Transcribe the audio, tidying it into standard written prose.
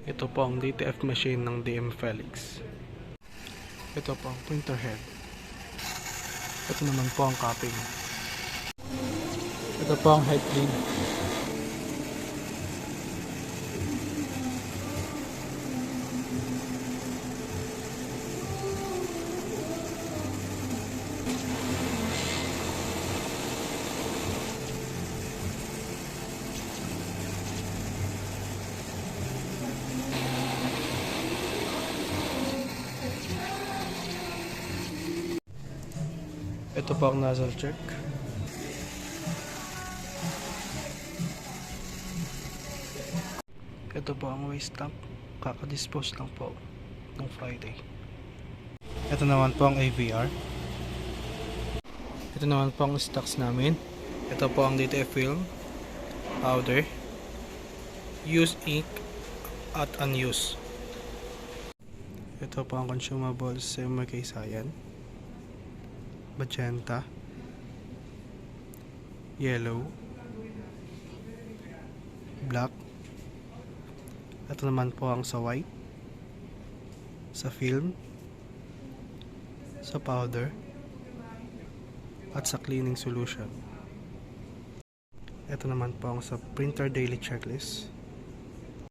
Ito po ang DTF machine ng DM Felix. Ito po ang printer head. Ito naman po ang copying. Ito po ang head lead. Ito po ang nozzle check. Ito po ang waste tank. Kakadispose lang po ng Friday. Ito naman po ang AVR. Ito naman po ang stocks namin. Ito po ang DTF film, powder, used ink at unused. Ito po ang consumables sa MK Cyan, magenta, yellow, black. Ito naman po ang sa white, sa film, sa powder, at sa cleaning solution. Ito naman po ang sa printer daily checklist.